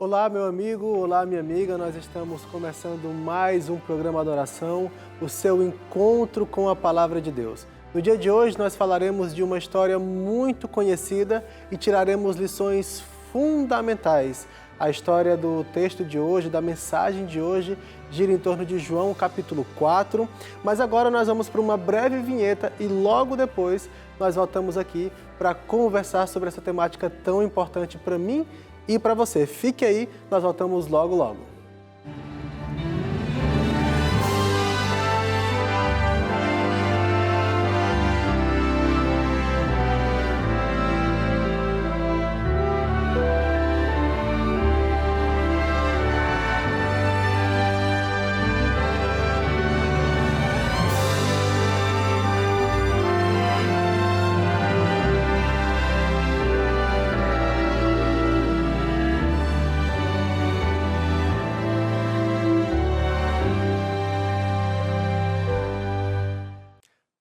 Olá, meu amigo, olá, minha amiga. Nós estamos começando mais um programa Adoração, o seu encontro com a Palavra de Deus. No dia de hoje, nós falaremos de uma história muito conhecida e tiraremos lições fundamentais. A história do texto de hoje, da mensagem de hoje, gira em torno de João, capítulo 4. Mas agora nós vamos para uma breve vinheta e logo depois nós voltamos aqui para conversar sobre essa temática tão importante para mim e para você. Fique aí, nós voltamos logo, logo.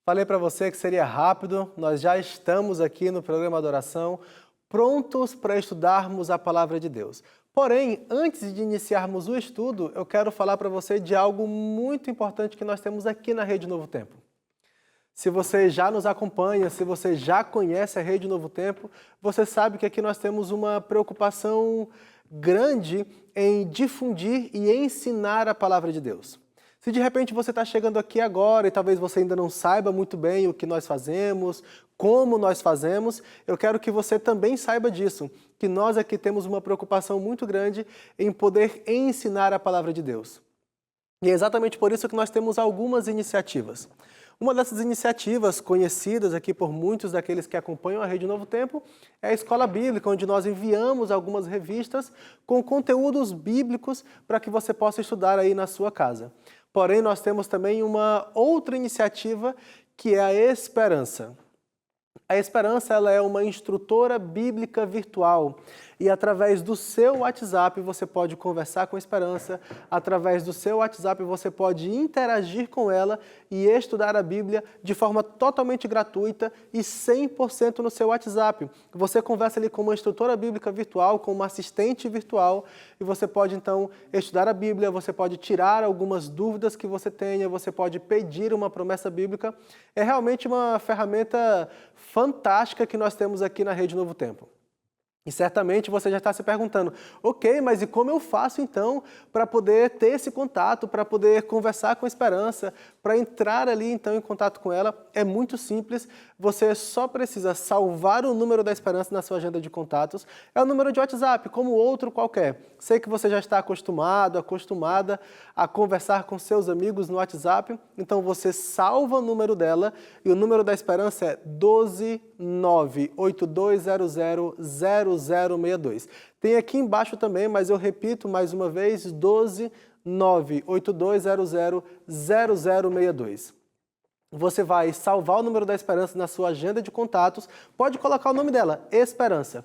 Falei para você que seria rápido, nós já estamos aqui no programa Adoração, prontos para estudarmos a Palavra de Deus. Porém, antes de iniciarmos o estudo, eu quero falar para você de algo muito importante que nós temos aqui na Rede Novo Tempo. Se você já nos acompanha, se você já conhece a Rede Novo Tempo, você sabe que aqui nós temos uma preocupação grande em difundir e ensinar a Palavra de Deus. Se de repente você está chegando aqui agora e talvez você ainda não saiba muito bem o que nós fazemos, como nós fazemos, eu quero que você também saiba disso, que nós aqui temos uma preocupação muito grande em poder ensinar a Palavra de Deus. E é exatamente por isso que nós temos algumas iniciativas. Uma dessas iniciativas, conhecidas aqui por muitos daqueles que acompanham a Rede Novo Tempo, é a Escola Bíblica, onde nós enviamos algumas revistas com conteúdos bíblicos para que você possa estudar aí na sua casa. Porém, nós temos também uma outra iniciativa que é a Esperança. A Esperança ela é uma instrutora bíblica virtual e através do seu WhatsApp você pode conversar com a Esperança, através do seu WhatsApp você pode interagir com ela e estudar a Bíblia de forma totalmente gratuita e 100% no seu WhatsApp. Você conversa ali com uma instrutora bíblica virtual, com uma assistente virtual e você pode então estudar a Bíblia, você pode tirar algumas dúvidas que você tenha, você pode pedir uma promessa bíblica. É realmente uma ferramenta fantástica que nós temos aqui na Rede Novo Tempo. E certamente você já está se perguntando, ok, mas e como eu faço então para poder ter esse contato, para poder conversar com a Esperança, para entrar ali então em contato com ela? É muito simples, você só precisa salvar o número da Esperança na sua agenda de contatos. É o número de WhatsApp, como outro qualquer. Sei que você já está acostumado, acostumada a conversar com seus amigos no WhatsApp, então você salva o número dela e o número da Esperança é 12982000062. Tem aqui embaixo também, mas eu repito mais uma vez, 12982000062. Você vai salvar o número da Esperança na sua agenda de contatos, pode colocar o nome dela, Esperança.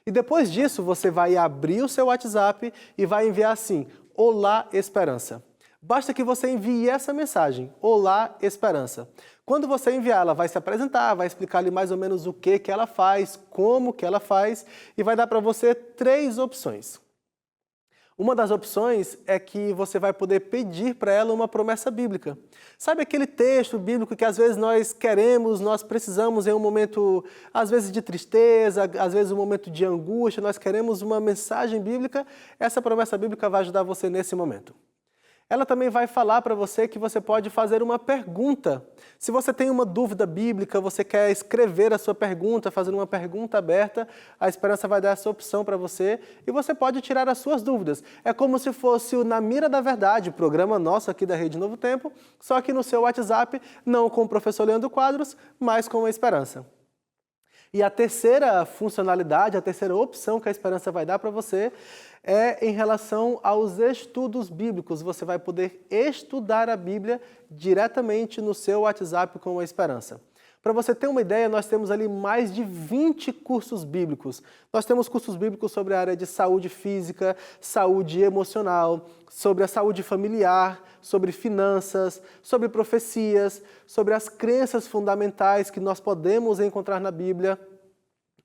E depois disso, você vai abrir o seu WhatsApp e vai enviar assim, Olá, Esperança. Basta que você envie essa mensagem, Olá, Esperança. Quando você enviar, ela vai se apresentar, vai explicar ali mais ou menos o que ela faz, como que ela faz, e vai dar para você 3 opções. Uma das opções é que você vai poder pedir para ela uma promessa bíblica. Sabe aquele texto bíblico que às vezes nós queremos, nós precisamos em um momento, às vezes de tristeza, às vezes um momento de angústia, nós queremos uma mensagem bíblica? Essa promessa bíblica vai ajudar você nesse momento. Ela também vai falar para você que você pode fazer uma pergunta. Se você tem uma dúvida bíblica, você quer escrever a sua pergunta, fazer uma pergunta aberta, a Esperança vai dar essa opção para você e você pode tirar as suas dúvidas. É como se fosse o Na Mira da Verdade, programa nosso aqui da Rede Novo Tempo, só que no seu WhatsApp, não com o professor Leandro Quadros, mas com a Esperança. E a terceira funcionalidade, a terceira opção que a Esperança vai dar para você é em relação aos estudos bíblicos. Você vai poder estudar a Bíblia diretamente no seu WhatsApp com a Esperança. Para você ter uma ideia, nós temos ali mais de 20 cursos bíblicos. Nós temos cursos bíblicos sobre a área de saúde física, saúde emocional, sobre a saúde familiar, sobre finanças, sobre profecias, sobre as crenças fundamentais que nós podemos encontrar na Bíblia.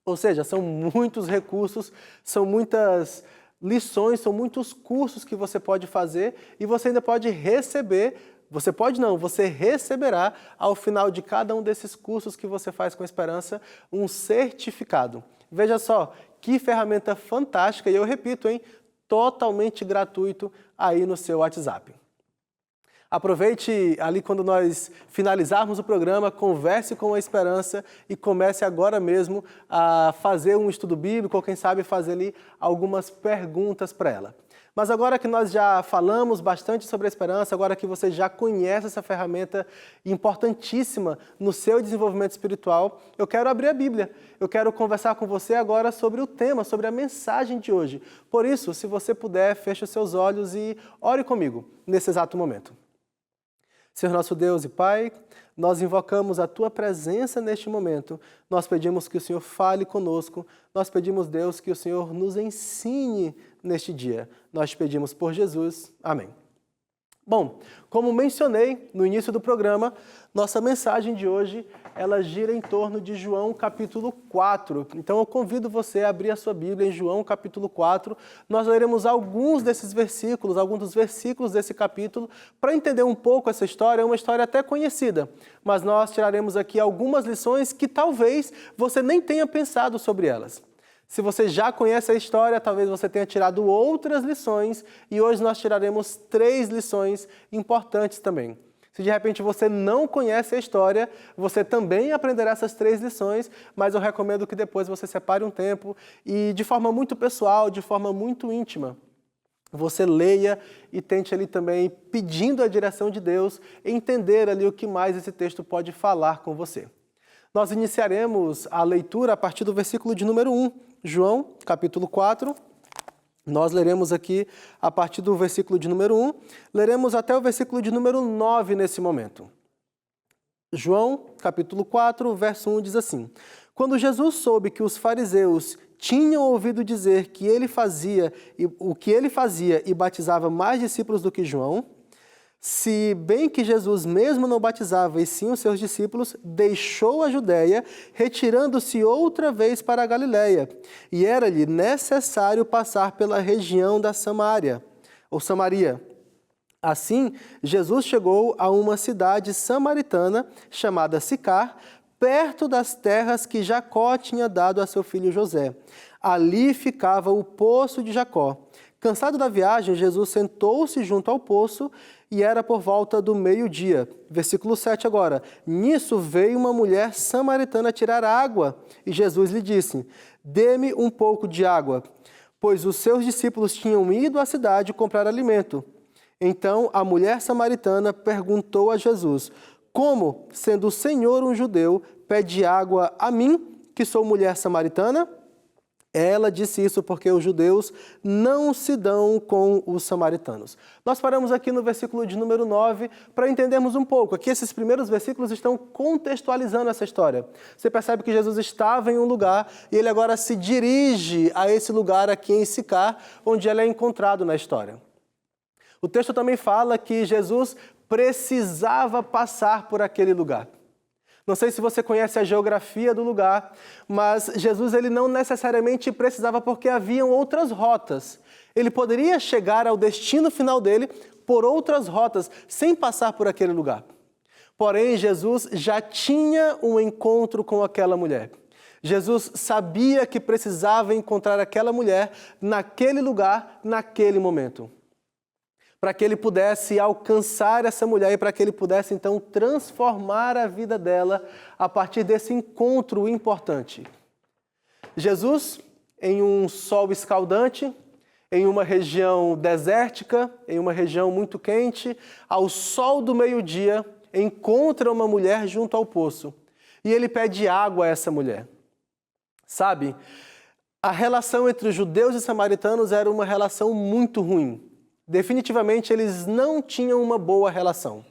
Ou seja, são muitos recursos, são muitas lições, são muitos cursos que você pode fazer e você ainda pode receber, você receberá ao final de cada um desses cursos que você faz com Esperança um certificado. Veja só, que ferramenta fantástica e eu repito, totalmente gratuito aí no seu WhatsApp. Aproveite ali quando nós finalizarmos o programa, converse com a Esperança e comece agora mesmo a fazer um estudo bíblico ou quem sabe fazer ali algumas perguntas para ela. Mas agora que nós já falamos bastante sobre a Esperança, agora que você já conhece essa ferramenta importantíssima no seu desenvolvimento espiritual, eu quero abrir a Bíblia. Eu quero conversar com você agora sobre o tema, sobre a mensagem de hoje. Por isso, se você puder, feche os seus olhos e ore comigo nesse exato momento. Senhor nosso Deus e Pai, nós invocamos a Tua presença neste momento. Nós pedimos que o Senhor fale conosco. Nós pedimos, Deus, que o Senhor nos ensine neste dia. Nós te pedimos por Jesus. Amém. Bom, como mencionei no início do programa, nossa mensagem de hoje, ela gira em torno de João capítulo 4. Então eu convido você a abrir a sua Bíblia em João capítulo 4. Nós leremos alguns desses versículos, alguns dos versículos desse capítulo, para entender um pouco essa história. É uma história até conhecida, mas nós tiraremos aqui algumas lições que talvez você nem tenha pensado sobre elas. Se você já conhece a história, talvez você tenha tirado outras lições e hoje nós tiraremos 3 lições importantes também. Se de repente você não conhece a história, você também aprenderá essas 3 lições, mas eu recomendo que depois você separe um tempo e de forma muito pessoal, de forma muito íntima, você leia e tente ali também, pedindo a direção de Deus, entender ali o que mais esse texto pode falar com você. Nós iniciaremos a leitura a partir do versículo de número 1, João, capítulo 4. Nós leremos aqui a partir do versículo de número 1, leremos até o versículo de número 9 nesse momento. João, capítulo 4, verso 1 diz assim: Quando Jesus soube que os fariseus tinham ouvido dizer que o que ele fazia e batizava mais discípulos do que João, se bem que Jesus mesmo não batizava e sim os seus discípulos, deixou a Judéia, retirando-se outra vez para a Galiléia, e era-lhe necessário passar pela região da Samaria. Assim, Jesus chegou a uma cidade samaritana chamada Sicar, perto das terras que Jacó tinha dado a seu filho José. Ali ficava o poço de Jacó. Cansado da viagem, Jesus sentou-se junto ao poço e era por volta do meio-dia. Versículo 7 agora. Nisso veio uma mulher samaritana tirar água e Jesus lhe disse: Dê-me um pouco de água, pois os seus discípulos tinham ido à cidade comprar alimento. Então a mulher samaritana perguntou a Jesus: Como, sendo o Senhor um judeu, pede água a mim, que sou mulher samaritana? Ela disse isso porque os judeus não se dão com os samaritanos. Nós paramos aqui no versículo de número 9 para entendermos um pouco. Aqui esses primeiros versículos estão contextualizando essa história. Você percebe que Jesus estava em um lugar e ele agora se dirige a esse lugar aqui em Sicar, onde ele é encontrado na história. O texto também fala que Jesus precisava passar por aquele lugar. Não sei se você conhece a geografia do lugar, mas Jesus ele não necessariamente precisava porque haviam outras rotas. Ele poderia chegar ao destino final dele por outras rotas, sem passar por aquele lugar. Porém, Jesus já tinha um encontro com aquela mulher. Jesus sabia que precisava encontrar aquela mulher naquele lugar, naquele momento, para que ele pudesse alcançar essa mulher e para que ele pudesse, então, transformar a vida dela a partir desse encontro importante. Jesus, em um sol escaldante, em uma região desértica, em uma região muito quente, ao sol do meio-dia, encontra uma mulher junto ao poço e ele pede água a essa mulher. Sabe, a relação entre os judeus e samaritanos era uma relação muito ruim. Definitivamente, eles não tinham uma boa relação.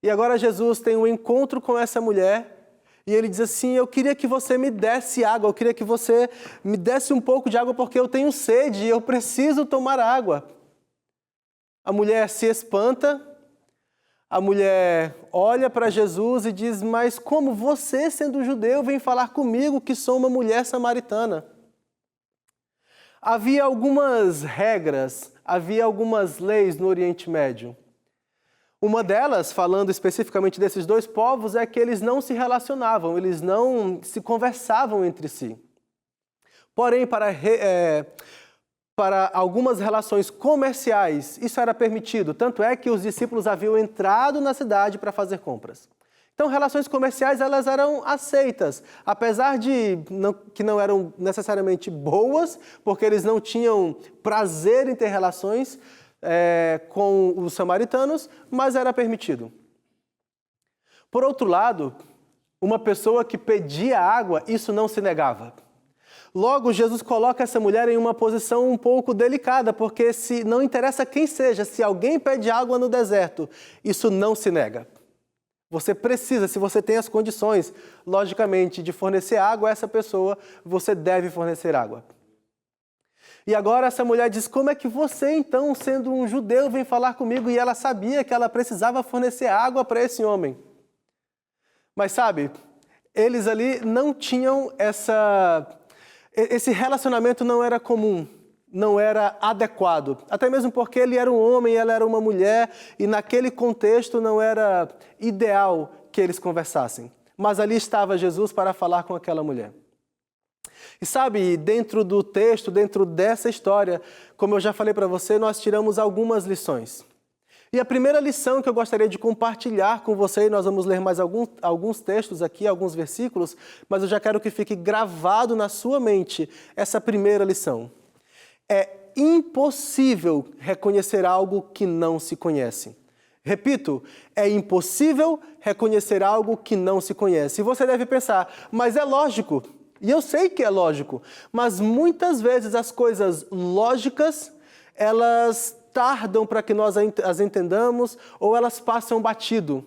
E agora Jesus tem um encontro com essa mulher e ele diz assim: eu queria que você me desse água, eu queria que você me desse um pouco de água porque eu tenho sede e eu preciso tomar água. A mulher se espanta, a mulher olha para Jesus e diz: mas como você, sendo judeu, vem falar comigo que sou uma mulher samaritana? Havia algumas regras, havia algumas leis no Oriente Médio. Uma delas, falando especificamente desses dois povos, é que eles não se relacionavam, eles não se conversavam entre si. Porém, para algumas relações comerciais, isso era permitido. Tanto é que os discípulos haviam entrado na cidade para fazer compras. Então, relações comerciais, elas eram aceitas, apesar de que não eram necessariamente boas, porque eles não tinham prazer em ter relações com os samaritanos, mas era permitido. Por outro lado, uma pessoa que pedia água, isso não se negava. Logo, Jesus coloca essa mulher em uma posição um pouco delicada, porque se não interessa quem seja, se alguém pede água no deserto, isso não se nega. Você precisa, se você tem as condições, logicamente, de fornecer água a essa pessoa, você deve fornecer água. E agora essa mulher diz, como é que você, então, sendo um judeu, vem falar comigo? E ela sabia que ela precisava fornecer água para esse homem. Mas sabe, eles ali não tinham esse relacionamento não era comum, não era adequado. Até mesmo porque ele era um homem, ela era uma mulher, e naquele contexto não era ideal que eles conversassem. Mas ali estava Jesus para falar com aquela mulher. E sabe, dentro do texto, dentro dessa história, como eu já falei para você, nós tiramos algumas lições. E a primeira lição que eu gostaria de compartilhar com você, e nós vamos ler mais alguns textos aqui, alguns versículos, mas eu já quero que fique gravado na sua mente essa primeira lição. É impossível reconhecer algo que não se conhece. Repito, é impossível reconhecer algo que não se conhece. E você deve pensar, mas é lógico. E eu sei que é lógico, mas muitas vezes as coisas lógicas, elas tardam para que nós as entendamos ou elas passam batido.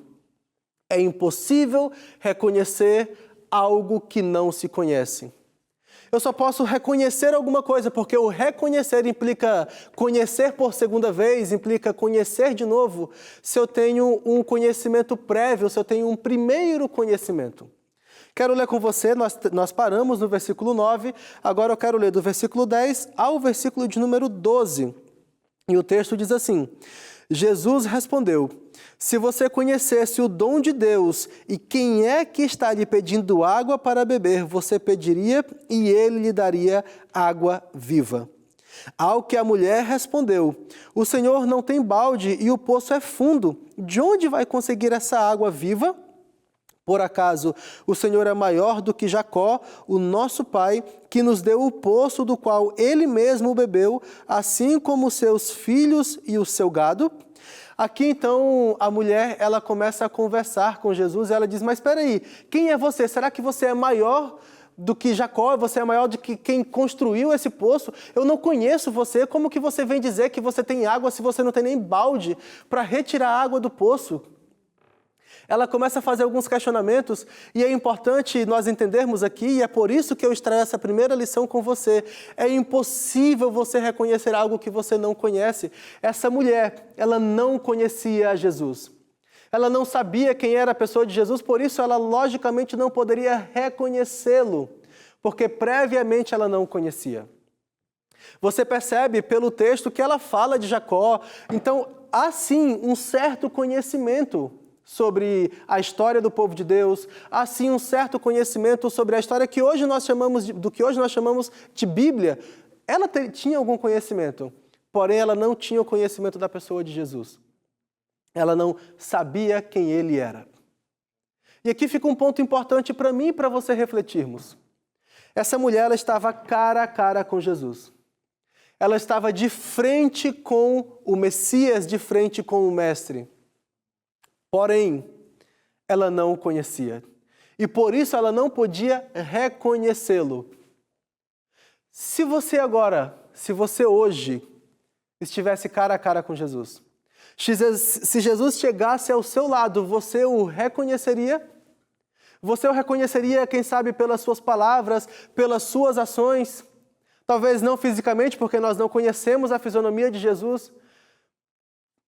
É impossível reconhecer algo que não se conhece. Eu só posso reconhecer alguma coisa, porque o reconhecer implica conhecer por segunda vez, implica conhecer de novo, se eu tenho um conhecimento prévio, se eu tenho um primeiro conhecimento. Quero ler com você, nós paramos no versículo 9, agora eu quero ler do versículo 10 ao versículo de número 12. E o texto diz assim, Jesus respondeu, se você conhecesse o dom de Deus e quem é que está lhe pedindo água para beber, você pediria e ele lhe daria água viva. Ao que a mulher respondeu, o Senhor não tem balde e o poço é fundo, de onde vai conseguir essa água viva? Por acaso, o Senhor é maior do que Jacó, o nosso pai, que nos deu o poço do qual ele mesmo bebeu, assim como os seus filhos e o seu gado? Aqui, então, a mulher, ela começa a conversar com Jesus e ela diz, mas espera aí, quem é você? Será que você é maior do que Jacó? Você é maior do que quem construiu esse poço? Eu não conheço você, como que você vem dizer que você tem água se você não tem nem balde para retirar a água do poço? Ela começa a fazer alguns questionamentos e é importante nós entendermos aqui, e é por isso que eu extraio essa primeira lição com você. É impossível você reconhecer algo que você não conhece. Essa mulher, ela não conhecia Jesus. Ela não sabia quem era a pessoa de Jesus, por isso ela logicamente não poderia reconhecê-lo, porque previamente ela não o conhecia. Você percebe pelo texto que ela fala de Jacó, então há sim um certo conhecimento sobre a história do povo de Deus, assim um certo conhecimento sobre a história que hoje nós chamamos de Bíblia. Ela tinha algum conhecimento, porém ela não tinha o conhecimento da pessoa de Jesus. Ela não sabia quem ele era. E aqui fica um ponto importante para mim e para você refletirmos. Essa mulher, ela estava cara a cara com Jesus. Ela estava de frente com o Messias, de frente com o Mestre. Porém, ela não o conhecia. E por isso ela não podia reconhecê-lo. Se você hoje, estivesse cara a cara com Jesus, se Jesus chegasse ao seu lado, você o reconheceria? Você o reconheceria, quem sabe, pelas suas palavras, pelas suas ações? Talvez não fisicamente, porque nós não conhecemos a fisionomia de Jesus,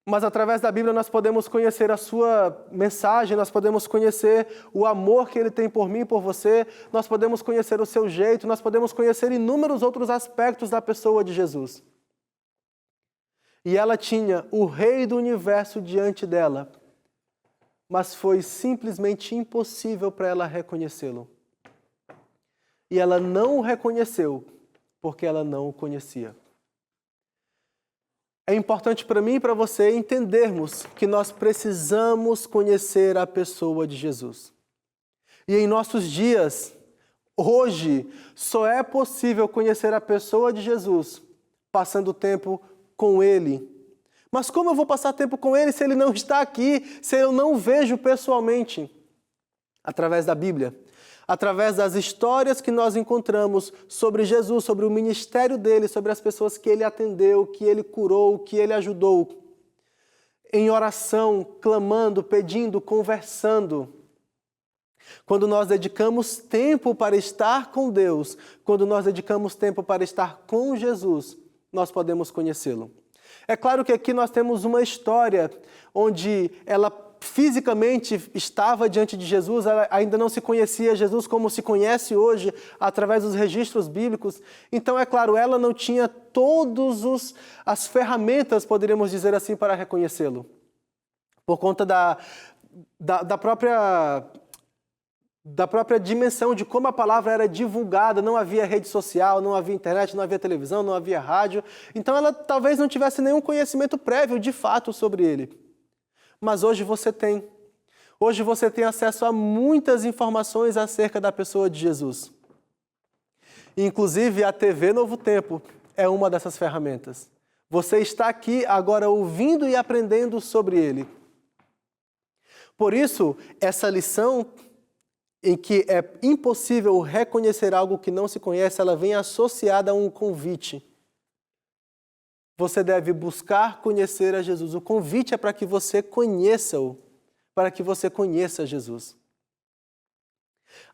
Mas através da Bíblia nós podemos conhecer a sua mensagem, nós podemos conhecer o amor que Ele tem por mim e por você, nós podemos conhecer o seu jeito, nós podemos conhecer inúmeros outros aspectos da pessoa de Jesus. E ela tinha o Rei do Universo diante dela, mas foi simplesmente impossível para ela reconhecê-lo. E ela não o reconheceu porque ela não o conhecia. É importante para mim e para você entendermos que nós precisamos conhecer a pessoa de Jesus. E em nossos dias, hoje, só é possível conhecer a pessoa de Jesus passando tempo com Ele. Mas como eu vou passar tempo com Ele se Ele não está aqui, se eu não vejo pessoalmente? Através da Bíblia. Através das histórias que nós encontramos sobre Jesus, sobre o ministério dele, sobre as pessoas que ele atendeu, que ele curou, que ele ajudou. Em oração, clamando, pedindo, conversando. Quando nós dedicamos tempo para estar com Deus, quando nós dedicamos tempo para estar com Jesus, nós podemos conhecê-lo. É claro que aqui nós temos uma história onde ela fisicamente estava diante de Jesus, ela ainda não se conhecia Jesus como se conhece hoje, através dos registros bíblicos. Então, é claro, ela não tinha todas as ferramentas, poderíamos dizer assim, para reconhecê-lo. Por conta da própria dimensão de como a palavra era divulgada, não havia rede social, não havia internet, não havia televisão, não havia rádio. Então, ela talvez não tivesse nenhum conhecimento prévio, de fato, sobre ele. Mas hoje você tem. Hoje você tem acesso a muitas informações acerca da pessoa de Jesus. Inclusive, a TV Novo Tempo é uma dessas ferramentas. Você está aqui agora ouvindo e aprendendo sobre ele. Por isso, essa lição em que é impossível reconhecer algo que não se conhece, ela vem associada a um convite. Você deve buscar conhecer a Jesus. O convite é para que você conheça-o, para que você conheça Jesus.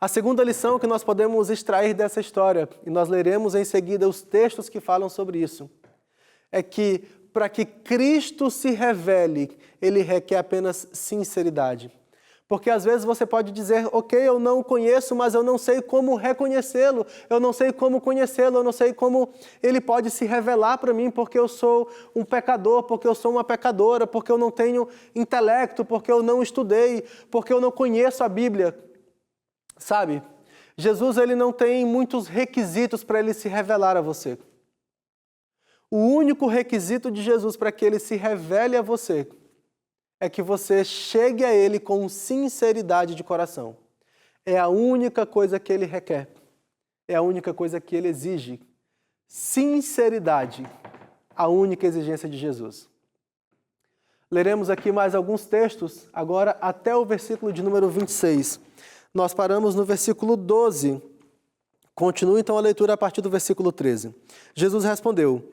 A segunda lição que nós podemos extrair dessa história, e nós leremos em seguida os textos que falam sobre isso, é que para que Cristo se revele, Ele requer apenas sinceridade. Porque às vezes você pode dizer, ok, eu não o conheço, mas eu não sei como reconhecê-lo, eu não sei como conhecê-lo, eu não sei como ele pode se revelar para mim, porque eu sou um pecador, porque eu sou uma pecadora, porque eu não tenho intelecto, porque eu não estudei, porque eu não conheço a Bíblia. Sabe, Jesus ele não tem muitos requisitos para ele se revelar a você. O único requisito de Jesus para que ele se revele a você é que você chegue a Ele com sinceridade de coração. É a única coisa que Ele requer. É a única coisa que Ele exige. Sinceridade, a única exigência de Jesus. Leremos aqui mais alguns textos, agora até o versículo de número 26. Nós paramos no versículo 12. Continua então a leitura a partir do versículo 13. Jesus respondeu: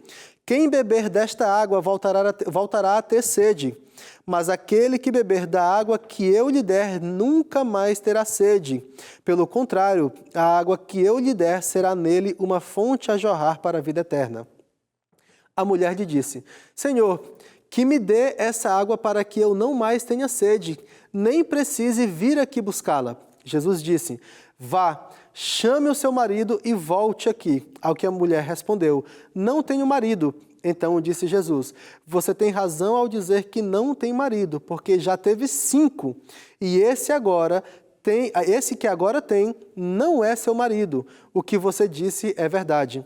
quem beber desta água voltará a ter sede, mas aquele que beber da água que eu lhe der nunca mais terá sede. Pelo contrário, a água que eu lhe der será nele uma fonte a jorrar para a vida eterna. A mulher lhe disse: Senhor, que me dê essa água para que eu não mais tenha sede, nem precise vir aqui buscá-la. Jesus disse: vá, chame o seu marido e volte aqui. Ao que a mulher respondeu: não tenho marido. Então disse Jesus: você tem razão ao dizer que não tem marido, porque já teve 5, e esse que agora tem não é seu marido. O que você disse é verdade.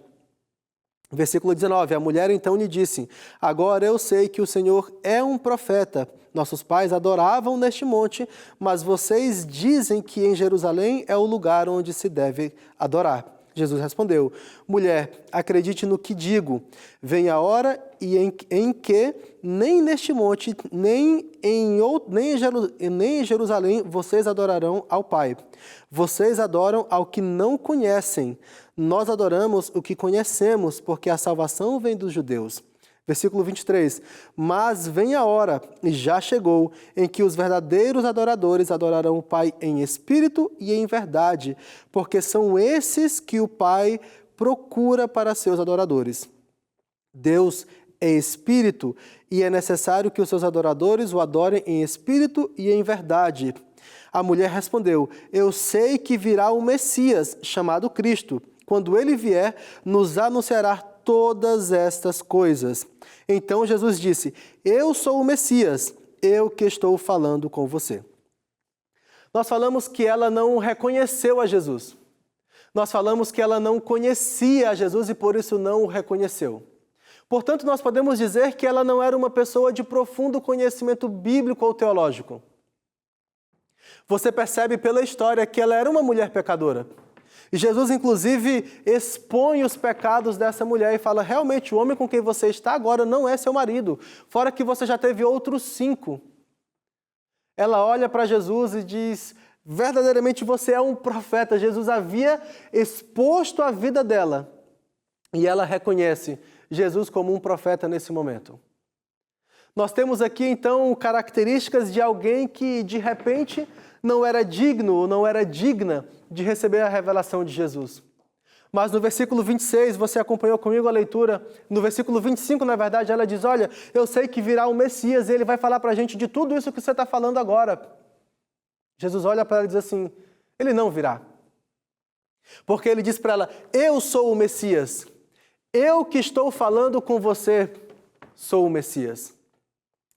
Versículo 19, a mulher então lhe disse: agora eu sei que o Senhor é um profeta. Nossos pais adoravam neste monte, mas vocês dizem que em Jerusalém é o lugar onde se deve adorar. Jesus respondeu: mulher, acredite no que digo. Vem a hora em que nem neste monte, nem em Jerusalém vocês adorarão ao Pai. Vocês adoram ao que não conhecem. Nós adoramos o que conhecemos, porque a salvação vem dos judeus. Versículo 23. Mas vem a hora, e já chegou, em que os verdadeiros adoradores adorarão o Pai em espírito e em verdade, porque são esses que o Pai procura para seus adoradores. Deus é espírito, e é necessário que os seus adoradores o adorem em espírito e em verdade. A mulher respondeu: eu sei que virá o Messias, chamado Cristo. Quando ele vier, nos anunciará todas estas coisas. Então Jesus disse: eu sou o Messias, eu que estou falando com você. Nós falamos que ela não reconheceu a Jesus. Nós falamos que ela não conhecia a Jesus e por isso não o reconheceu. Portanto, nós podemos dizer que ela não era uma pessoa de profundo conhecimento bíblico ou teológico. Você percebe pela história que ela era uma mulher pecadora. E Jesus, inclusive, expõe os pecados dessa mulher e fala: realmente, o homem com quem você está agora não é seu marido, fora que você já teve outros 5. Ela olha para Jesus e diz: verdadeiramente você é um profeta. Jesus havia exposto a vida dela e ela reconhece Jesus como um profeta nesse momento. Nós temos aqui, então, características de alguém que, de repente, não era digno ou não era digna de receber a revelação de Jesus. Mas no versículo 26, você acompanhou comigo a leitura, no versículo 25, na verdade, ela diz: olha, eu sei que virá o Messias e ele vai falar para a gente de tudo isso que você está falando agora. Jesus olha para ela e diz assim: ele não virá. Porque ele diz para ela: eu sou o Messias. Eu que estou falando com você sou o Messias.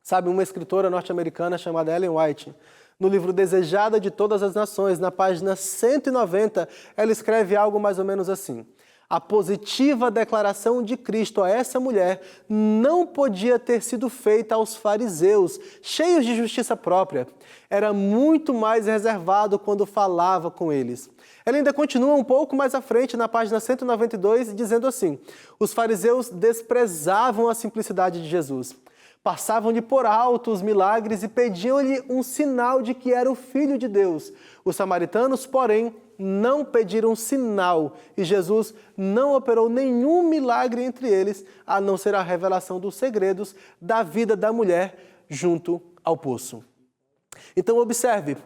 Sabe, uma escritora norte-americana chamada Ellen White, no livro Desejada de Todas as Nações, na página 190, ela escreve algo mais ou menos assim: a positiva declaração de Cristo a essa mulher não podia ter sido feita aos fariseus, cheios de justiça própria. Era muito mais reservado quando falava com eles. Ela ainda continua um pouco mais à frente, na página 192, dizendo assim: os fariseus desprezavam a simplicidade de Jesus. Passavam-lhe por alto os milagres e pediam-lhe um sinal de que era o Filho de Deus. Os samaritanos, porém, não pediram sinal e Jesus não operou nenhum milagre entre eles, a não ser a revelação dos segredos da vida da mulher junto ao poço. Então, observe,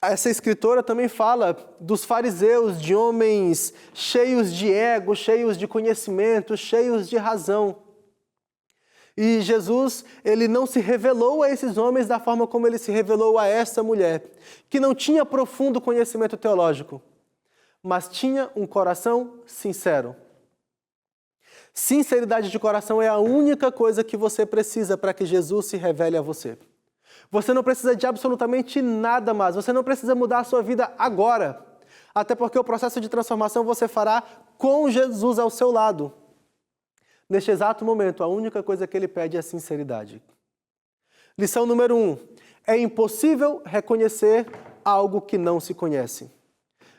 essa escritora também fala dos fariseus, de homens cheios de ego, cheios de conhecimento, cheios de razão. E Jesus, ele não se revelou a esses homens da forma como ele se revelou a essa mulher, que não tinha profundo conhecimento teológico, mas tinha um coração sincero. Sinceridade de coração é a única coisa que você precisa para que Jesus se revele a você. Você não precisa de absolutamente nada mais, você não precisa mudar a sua vida agora, até porque o processo de transformação você fará com Jesus ao seu lado. Neste exato momento, a única coisa que ele pede é sinceridade. Lição número 1. É impossível reconhecer algo que não se conhece.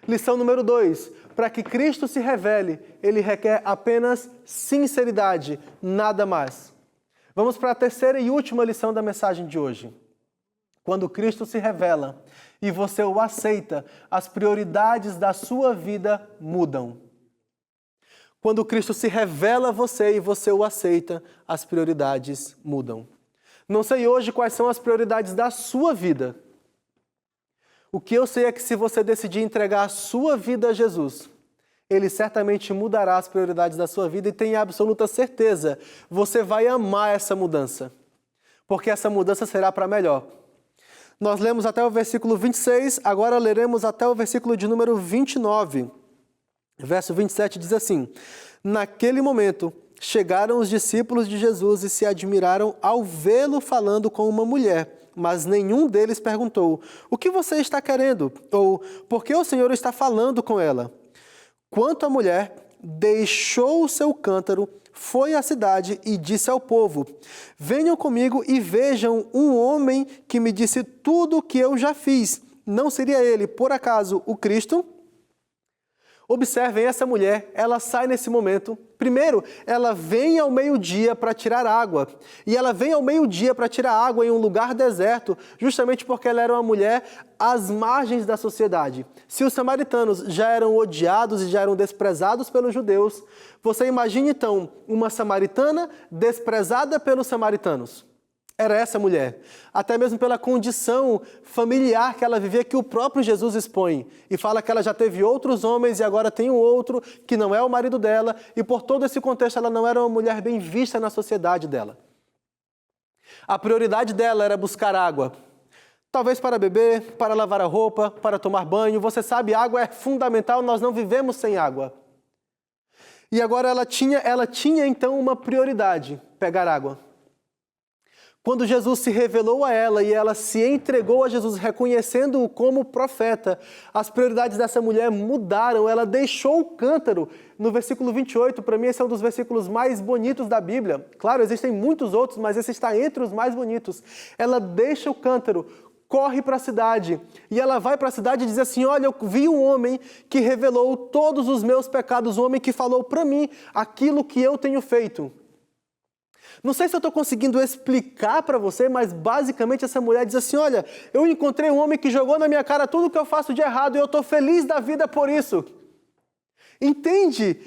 Lição número 2. Para que Cristo se revele, ele requer apenas sinceridade, nada mais. Vamos para a terceira e última lição da mensagem de hoje. Quando Cristo se revela e você o aceita, as prioridades da sua vida mudam. Quando Cristo se revela a você e você o aceita, as prioridades mudam. Não sei hoje quais são as prioridades da sua vida. O que eu sei é que se você decidir entregar a sua vida a Jesus, ele certamente mudará as prioridades da sua vida e tenha absoluta certeza, você vai amar essa mudança, porque essa mudança será para melhor. Nós lemos até o versículo 26, agora leremos até o versículo de número 29. Verso 27 diz assim: naquele momento, chegaram os discípulos de Jesus e se admiraram ao vê-lo falando com uma mulher, mas nenhum deles perguntou: o que você está querendo? Ou, por que o Senhor está falando com ela? Quanto à mulher, deixou o seu cântaro, foi à cidade e disse ao povo: venham comigo e vejam um homem que me disse tudo o que eu já fiz. Não seria ele, por acaso, o Cristo? Observem, essa mulher, ela sai nesse momento. Primeiro, ela vem ao meio-dia para tirar água. E ela vem ao meio-dia para tirar água em um lugar deserto, justamente porque ela era uma mulher às margens da sociedade. Se os samaritanos já eram odiados e já eram desprezados pelos judeus, você imagine então uma samaritana desprezada pelos samaritanos. era essa mulher, até mesmo pela condição familiar que ela vivia, que o próprio Jesus expõe, e fala que ela já teve outros homens e agora tem um outro que não é o marido dela, e por todo esse contexto ela não era uma mulher bem vista na sociedade dela. A prioridade dela era buscar água, talvez para beber, para lavar a roupa, para tomar banho. Você sabe, água é fundamental, nós não vivemos sem água. E agora ela tinha então uma prioridade, pegar água. Quando Jesus se revelou a ela e ela se entregou a Jesus, reconhecendo-o como profeta, as prioridades dessa mulher mudaram, ela deixou o cântaro. No versículo 28, para mim esse é um dos versículos mais bonitos da Bíblia. Claro, existem muitos outros, mas esse está entre os mais bonitos. Ela deixa o cântaro, corre para a cidade, e ela vai para a cidade e diz assim: olha, eu vi um homem que revelou todos os meus pecados, um homem que falou para mim aquilo que eu tenho feito. Não sei se eu estou conseguindo explicar para você, mas basicamente essa mulher diz assim: olha, eu encontrei um homem que jogou na minha cara tudo que eu faço de errado e eu estou feliz da vida por isso. Entende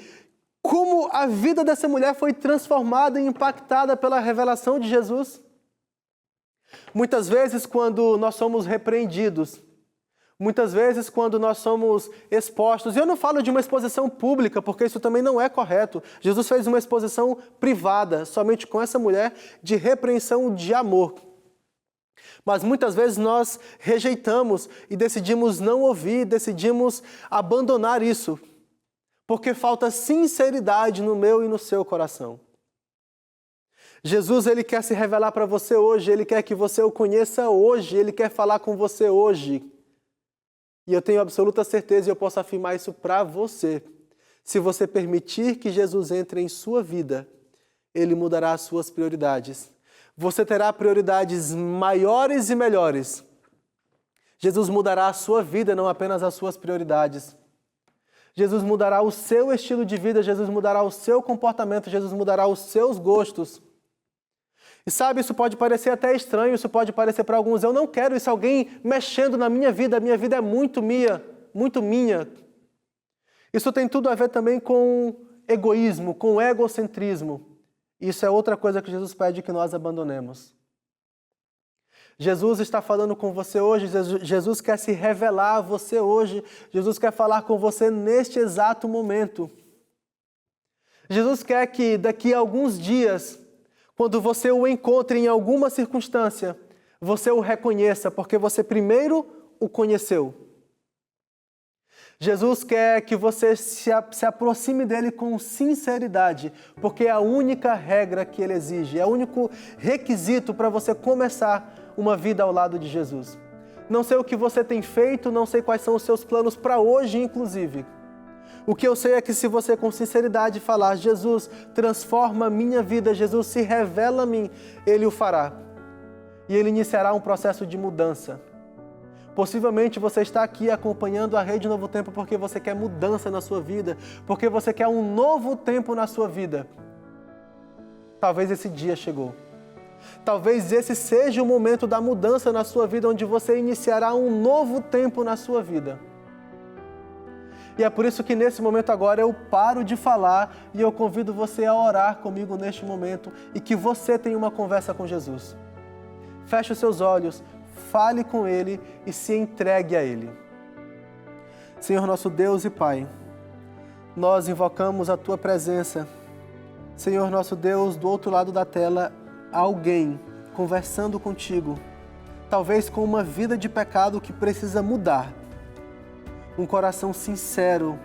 como a vida dessa mulher foi transformada e impactada pela revelação de Jesus? Muitas vezes quando nós somos repreendidos, muitas vezes quando nós somos expostos, e eu não falo de uma exposição pública, porque isso também não é correto. Jesus fez uma exposição privada, somente com essa mulher, de repreensão de amor. Mas muitas vezes nós rejeitamos e decidimos não ouvir, decidimos abandonar isso, porque falta sinceridade no meu e no seu coração. Jesus, ele quer se revelar para você hoje, ele quer que você o conheça hoje, ele quer falar com você hoje. E eu tenho absoluta certeza e eu posso afirmar isso para você. Se você permitir que Jesus entre em sua vida, ele mudará as suas prioridades. Você terá prioridades maiores e melhores. Jesus mudará a sua vida, não apenas as suas prioridades. Jesus mudará o seu estilo de vida, Jesus mudará o seu comportamento, Jesus mudará os seus gostos. E sabe, isso pode parecer até estranho, isso pode parecer para alguns: eu não quero isso, alguém mexendo na minha vida, a minha vida é muito minha. Isso tem tudo a ver também com egoísmo, com egocentrismo. Isso é outra coisa que Jesus pede que nós abandonemos. Jesus está falando com você hoje, Jesus quer se revelar a você hoje, Jesus quer falar com você neste exato momento. Jesus quer que daqui a alguns dias, quando você o encontre em alguma circunstância, você o reconheça, porque você primeiro o conheceu. Jesus quer que você se aproxime dele com sinceridade, porque é a única regra que ele exige, é o único requisito para você começar uma vida ao lado de Jesus. Não sei o que você tem feito, não sei quais são os seus planos para hoje, inclusive. O que eu sei é que se você com sinceridade falar: Jesus, transforma a minha vida, Jesus, se revela a mim, ele o fará. E ele iniciará um processo de mudança. Possivelmente você está aqui acompanhando a Rede Novo Tempo porque você quer mudança na sua vida, porque você quer um novo tempo na sua vida. Talvez esse dia chegou. Talvez esse seja o momento da mudança na sua vida, onde você iniciará um novo tempo na sua vida. E é por isso que nesse momento agora eu paro de falar e eu convido você a orar comigo neste momento e que você tenha uma conversa com Jesus. Feche os seus olhos, fale com Ele e se entregue a Ele. Senhor nosso Deus e Pai, nós invocamos a Tua presença. Senhor nosso Deus, do outro lado da tela, alguém conversando contigo, talvez com uma vida de pecado que precisa mudar. Um coração sincero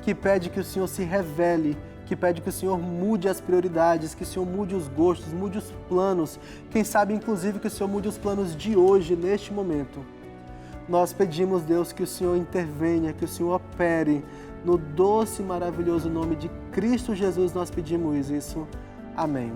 que pede que o Senhor se revele, que pede que o Senhor mude as prioridades, que o Senhor mude os gostos, mude os planos. Quem sabe, inclusive, que o Senhor mude os planos de hoje, neste momento. Nós pedimos, Deus, que o Senhor intervenha, que o Senhor opere. No doce e maravilhoso nome de Cristo Jesus, nós pedimos isso. Amém.